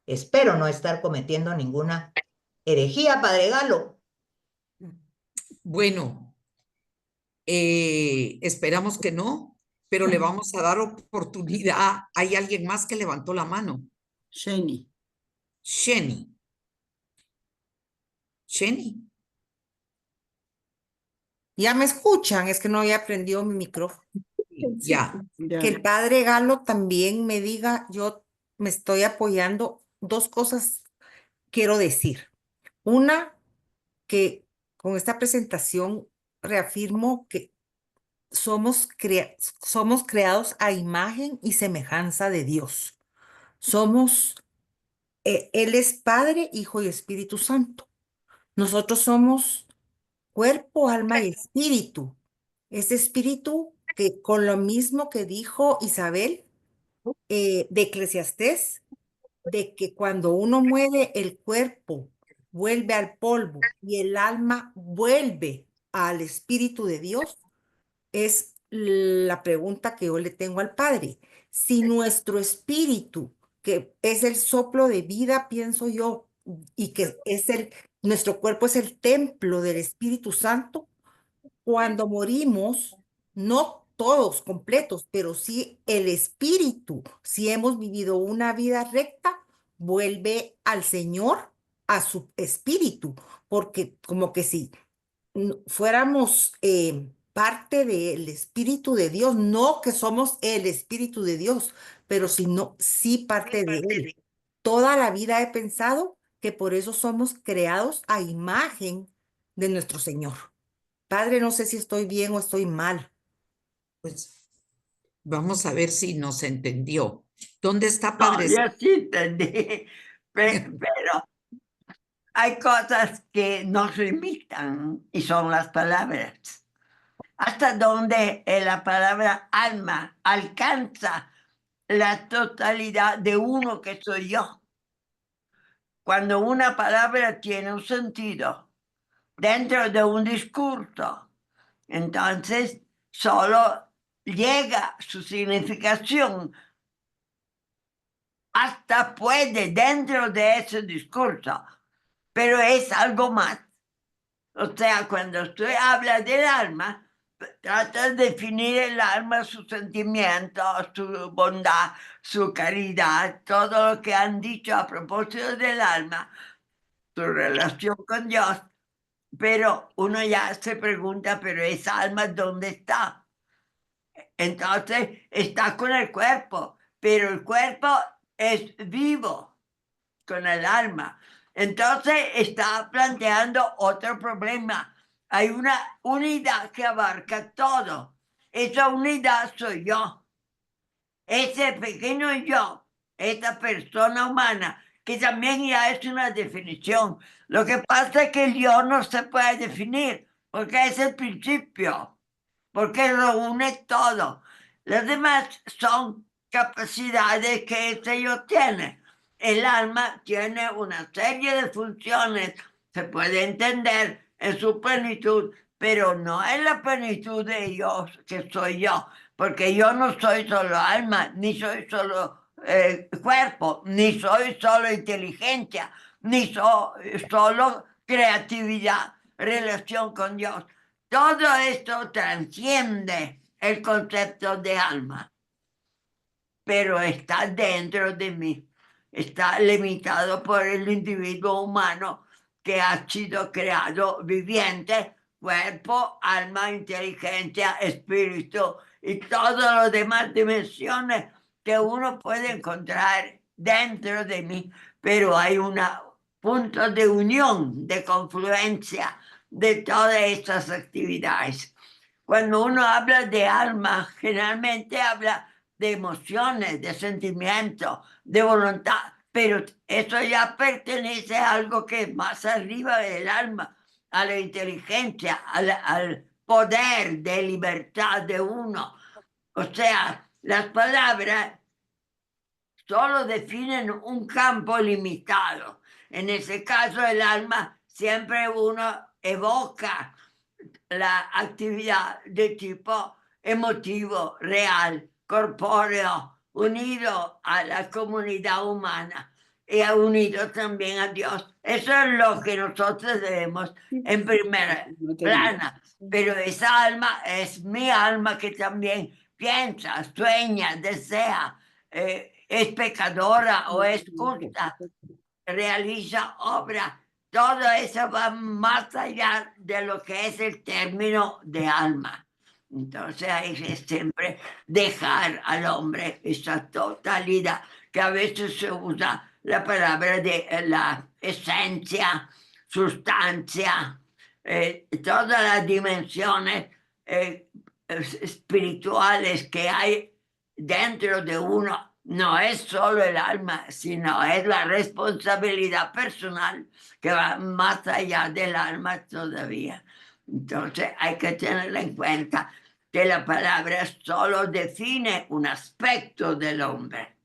Espero no estar cometiendo ninguna herejía, Padre Galo. Bueno, esperamos que no, pero le vamos a dar oportunidad. Hay alguien más que levantó la mano. Sheni. Sheni. Sheni. Ya me escuchan, es que no había prendido mi micrófono. Ya. Ya. Que el padre Galo también me diga, yo me estoy apoyando, dos cosas quiero decir. Una, que con esta presentación reafirmo que somos creados a imagen y semejanza de Dios. Él es Padre, Hijo y Espíritu Santo. Nosotros somos cuerpo, alma y espíritu. Ese espíritu que con lo mismo que dijo Isabel de Eclesiastés, de que cuando uno muere el cuerpo vuelve al polvo y el alma vuelve al espíritu de Dios, es la pregunta que yo le tengo al Padre. Si nuestro espíritu, que es el soplo de vida, pienso yo, y que nuestro cuerpo es el templo del Espíritu Santo, cuando morimos, no todos completos, pero sí el espíritu, si hemos vivido una vida recta, vuelve al Señor, a su espíritu, porque como que si fuéramos parte del espíritu de Dios, no que somos el espíritu de Dios, pero si no, sí parte de él. Toda la vida he pensado que por eso somos creados a imagen de nuestro Señor. Padre, no sé si estoy bien o estoy mal. Pues vamos a ver si nos entendió. ¿Dónde está No, Padre? yo sí entendí, pero hay cosas que nos limitan y son las palabras. Hasta donde la palabra alma alcanza la totalidad de uno que soy yo. Cuando una palabra tiene un sentido dentro de un discurso, entonces solo llega su significación hasta puede dentro de ese discurso, pero es algo más. O sea, cuando usted habla del alma, trata de definir el alma, sus sentimientos, su bondad, su caridad, todo lo que han dicho a propósito del alma, su relación con Dios. Pero uno ya se pregunta, pero esa alma, ¿dónde está? Entonces está con el cuerpo, pero el cuerpo es vivo con el alma. Entonces está planteando otro problema. Hay una unidad que abarca todo. Esa unidad soy yo. Ese pequeño yo, esta persona humana, que también ya es una definición. Lo que pasa es que el yo no se puede definir, porque es el principio, porque lo une todo. Las demás son capacidades que ese yo tiene. El alma tiene una serie de funciones, se puede entender en su plenitud, pero no en la plenitud de yo, que soy yo, porque yo no soy solo alma, ni soy solo cuerpo, ni soy solo inteligencia, ni soy solo creatividad, relación con Dios. Todo esto trasciende el concepto de alma, pero está dentro de mí. Está limitado por el individuo humano que ha sido creado viviente, cuerpo, alma, inteligencia, espíritu y todas las demás dimensiones que uno puede encontrar dentro de mí. Pero hay un punto de unión, de confluencia de todas estas actividades. Cuando uno habla de alma, generalmente habla de emociones, de sentimientos, de voluntad, pero eso ya pertenece a algo que es más arriba del alma, a la inteligencia, al poder de libertad de uno. O sea, las palabras solo definen un campo limitado. En ese caso, el alma siempre uno evoca la actividad de tipo emotivo, real, corpóreo, unido a la comunidad humana y unido también a Dios. Eso es lo que nosotros debemos en primera plana. Pero esa alma es mi alma que también piensa, sueña, desea, es pecadora o es justa, realiza obra. Todo eso va más allá de lo que es el término de alma. Entonces hay que siempre dejar al hombre esa totalidad, que a veces se usa la palabra de la esencia, sustancia, todas las dimensiones espirituales que hay dentro de uno. No es solo el alma, sino es la responsabilidad personal que va más allá del alma todavía. Entonces hay que tener en cuenta que la palabra solo define un aspecto del hombre.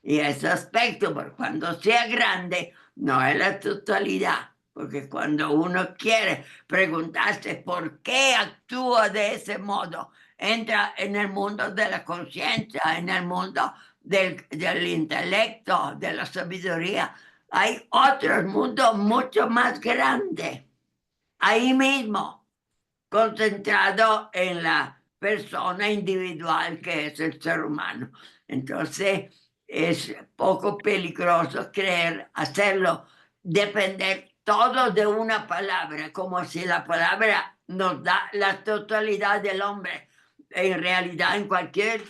Y ese aspecto, por cuando sea grande, no es la totalidad. Porque cuando uno quiere preguntarse por qué actúa de ese modo, entra en el mundo de la conciencia, en el mundo del intelecto, de la sabiduría. Hay otro mundo mucho más grande, ahí mismo, concentrado en la persona individual que es el ser humano. Entonces, es poco peligroso hacerlo depender todo de una palabra, como si la palabra nos da la totalidad del hombre. En realidad, en cualquier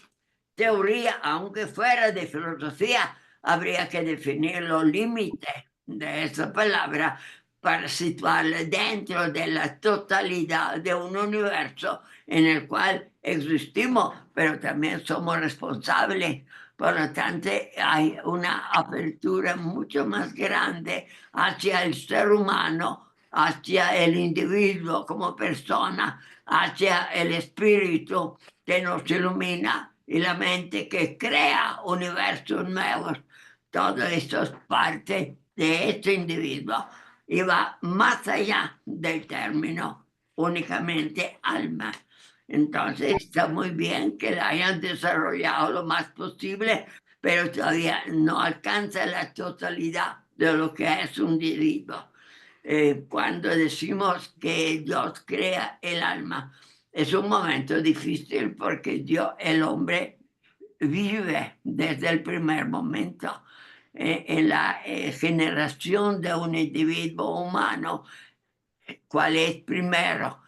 teoría, aunque fuera de filosofía, habría que definir los límites de esa palabra para situarla dentro de la totalidad de un universo en el cual existimos, pero también somos responsables. Por lo tanto, hay una apertura mucho más grande hacia el ser humano, hacia el individuo como persona, hacia el espíritu que nos ilumina y la mente que crea universos nuevos. Todo esto es parte de este individuo y va más allá del término únicamente alma. Entonces está muy bien que la hayan desarrollado lo más posible, pero todavía no alcanza la totalidad de lo que es un individuo. Cuando decimos que Dios crea el alma, es un momento difícil porque Dios, el hombre, vive desde el primer momento en la generación de un individuo humano. ¿Cuál es primero?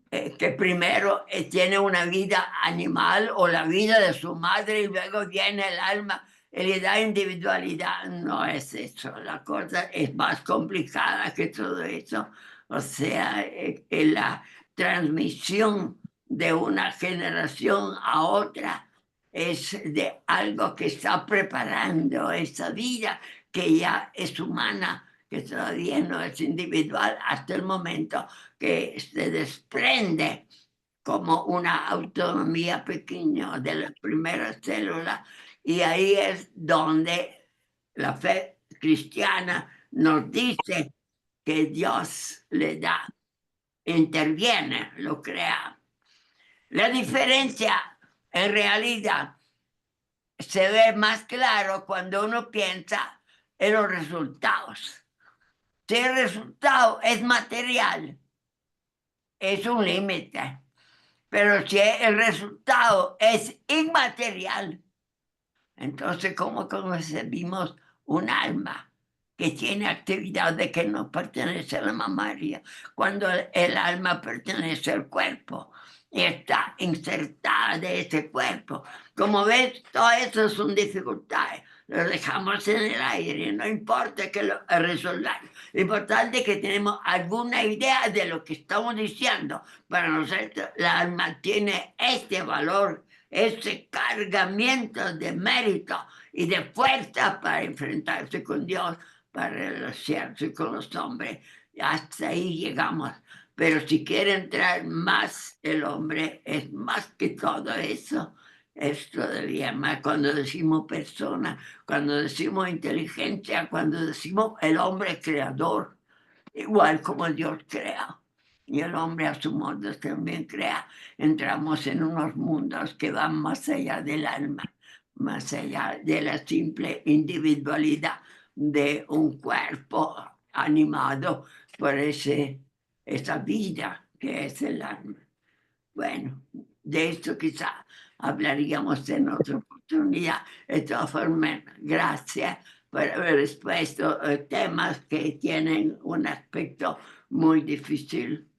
Que primero tiene una vida animal o la vida de su madre y luego viene el alma y le da individualidad. No es eso, la cosa es más complicada que todo eso. O sea, la transmisión de una generación a otra es de algo que está preparando esa vida que ya es humana, que todavía no es individual hasta el momento que se desprende como una autonomía pequeña de la primera célula. Y ahí es donde la fe cristiana nos dice que Dios le da, interviene, lo crea. La diferencia en realidad se ve más claro cuando uno piensa en los resultados. Si el resultado es material, es un límite. Pero si el resultado es inmaterial, entonces, ¿cómo concebimos un alma que tiene actividades que no pertenece a la mamaria, cuando el alma pertenece al cuerpo y está insertada de ese cuerpo? Como ves, todo eso son dificultades. Lo dejamos en el aire, no importa que lo resolvamos. Lo importante es que tenemos alguna idea de lo que estamos diciendo. Para nosotros, la alma tiene este valor, ese cargamiento de mérito y de fuerza para enfrentarse con Dios, para relacionarse con los hombres. Hasta ahí llegamos. Pero si quiere entrar más, el hombre es más que todo eso. Es todavía más cuando decimos persona, cuando decimos inteligencia, cuando decimos el hombre creador, igual como Dios crea. Y el hombre a su modo también crea. Entramos en unos mundos que van más allá del alma, más allá de la simple individualidad de un cuerpo animado por esa vida que es el alma. Bueno, de esto quizá hablaríamos en otra oportunidad. De todas formas, gracias por haber expuesto temas que tienen un aspecto muy difícil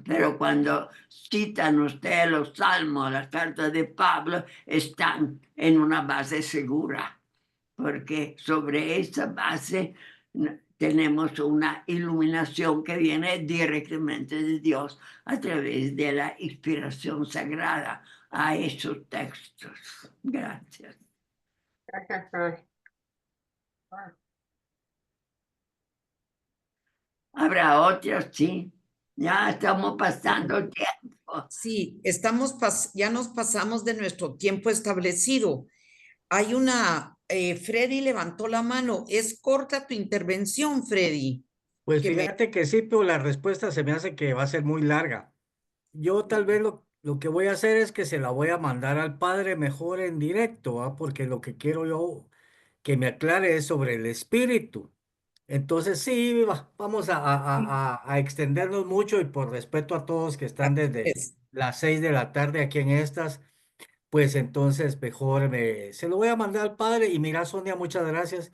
pero cuando citan ustedes los salmos, las cartas de Pablo, están en una base segura, porque sobre esa base tenemos una iluminación que viene directamente de Dios a través de la inspiración sagrada a esos textos. Gracias. Habrá otros, sí. Ya estamos pasando el tiempo. Sí, ya nos pasamos de nuestro tiempo establecido. Hay Freddy levantó la mano. Es corta tu intervención, Freddy. Pues Que me- fíjate que sí, pero la respuesta se me hace que va a ser muy larga. Yo tal vez lo que voy a hacer es que se la voy a mandar al padre mejor en directo, ¿ah? Porque lo que quiero yo que me aclare es sobre el espíritu. Entonces sí, vamos a extendernos mucho y por respeto a todos que están desde Es- las 6 de la tarde aquí en estas, pues entonces mejor se lo voy a mandar al padre. Y mira, Sonia, muchas gracias.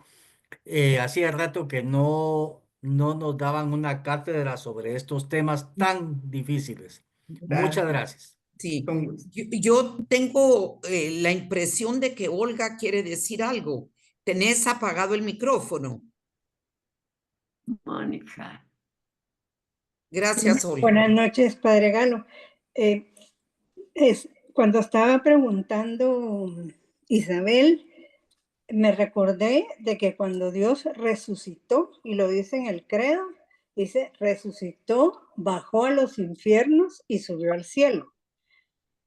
Hacía rato que no nos daban una cátedra sobre estos temas tan difíciles. Muchas gracias. Sí, Con gusto. yo tengo la impresión de que Olga quiere decir algo. Tenés apagado el micrófono. Mónica. Gracias, Olga. Buenas noches, Padre Galo. Cuando estaba preguntando Isabel, me recordé de que cuando Dios resucitó, y lo dice en el credo, dice, resucitó, bajó a los infiernos y subió al cielo.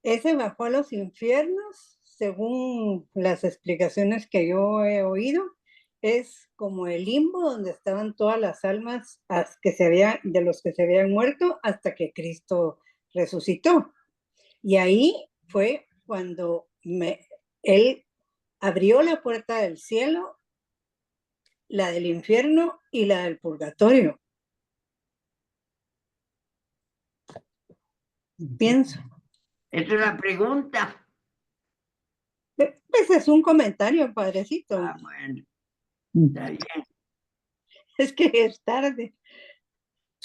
Ese bajó a los infiernos, según las explicaciones que yo he oído, es como el limbo donde estaban todas las almas de los que se habían muerto hasta que Cristo resucitó. Y ahí fue cuando él abrió la puerta del cielo, la del infierno y la del purgatorio. Pienso. Es una pregunta. Pues es un comentario, padrecito. Ah, bueno. Está bien. Es que es tarde.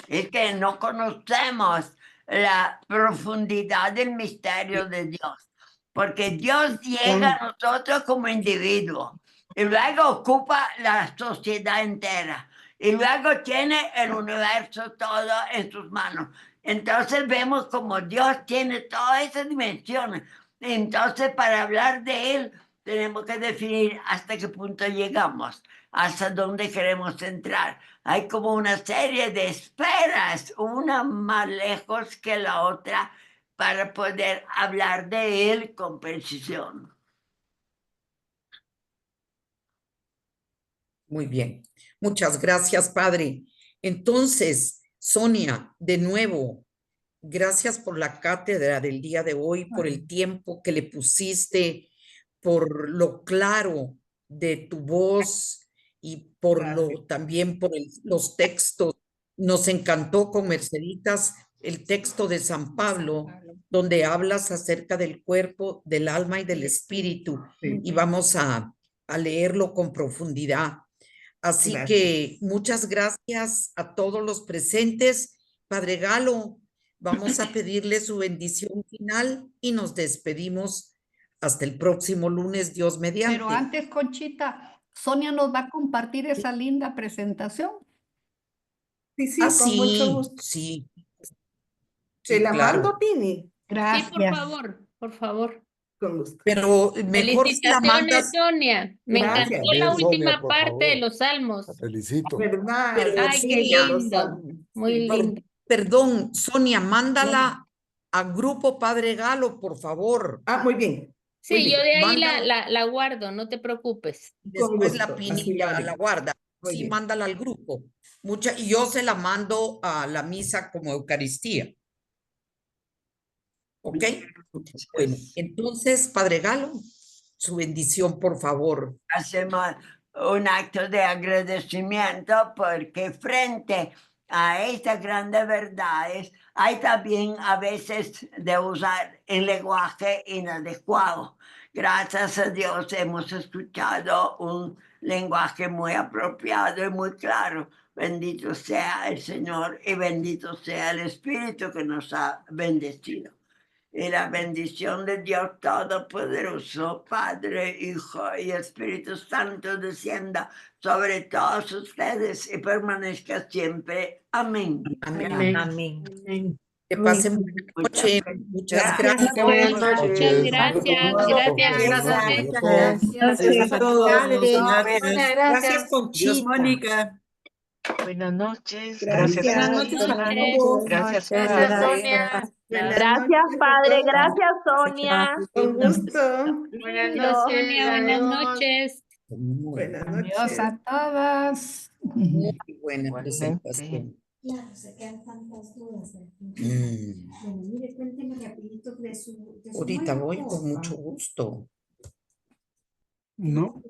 Es que no conocemos la profundidad del misterio de Dios, porque Dios llega a nosotros como individuo y luego ocupa la sociedad entera y luego tiene el universo todo en sus manos. Entonces vemos como Dios tiene todas esas dimensiones. Entonces para hablar de Él tenemos que definir hasta qué punto llegamos, hasta dónde queremos entrar. Hay como una serie de esferas, una más lejos que la otra, para poder hablar de Él con precisión. Muy bien. Muchas gracias, Padre. Entonces, Sonia, de nuevo, gracias por la cátedra del día de hoy, por el tiempo que le pusiste, por lo claro de tu voz y también por los textos Nos encantó con Merceditas el texto de San Pablo, donde hablas acerca del cuerpo, del alma y del espíritu. Sí. Y vamos a leerlo con profundidad. Así Gracias. que muchas gracias a todos los presentes. Padre Galo, vamos a pedirle su bendición final y nos despedimos hasta el próximo lunes, Dios mediante. Pero antes, Conchita, Sonia nos va a compartir esa linda presentación. Sí, sí, Ah, con mucho sí, gusto. sí. Te Sí, la claro. mando, Pini, Sí, Gracias. por favor, por favor. con gusto. Pero mejor si la Felicitaciones, mandas, Sonia. Me Gracias. encantó la Bien, Sonia, última por parte de favor. los salmos. Te felicito. ¿Verdad? Pero Ay, qué Sonia, lindo. Muy Sí. lindo. perdón, Sonia, mándala a Grupo Padre Galo, por favor. Ah, muy bien. Muy Sí, yo bien. de ahí Mándala. la guardo, no te preocupes. Después la gusto, Pini así lo la haré. guarda. Muy Sí, bien. mándala al grupo. Y yo se la mando a la misa como Eucaristía. ¿Ok? Bueno, entonces, Padre Galo, su bendición, por favor. Hacemos un acto de agradecimiento porque frente a estas grandes verdades hay también a veces de usar el lenguaje inadecuado. Gracias a Dios hemos escuchado un lenguaje muy apropiado y muy claro. Bendito sea el Señor y bendito sea el Espíritu que nos ha bendecido. Y la bendición de Dios Todopoderoso, Padre, Hijo y Espíritu Santo, descienda sobre todos ustedes y permanezca siempre. Amén. Amén. Amén. Que pasen buena noche. Muchas gracias. Muchas noches. gracias, Gracias. gracias. Gracias. Gracias a todos. Padre. Gracias. Gracias, Dios, Conchita. Mónica. Buenas noches. Gracias. Gracias. Buenas noches a noches. todos. Gracias, Gracias, Padre. Sonia. Buenas Gracias, noches a Padre. todos. Gracias, Sonia. Con gusto. Buenas Sonia, buenas noches. Buenas Adiós noches. a todas. Muy buena Igualmente. presentación. Claro, se quedan tantas dudas aquí. Mm. Bueno, mire, cuénteme rapidito de su Ahorita nueva voy con copa. mucho gusto. No.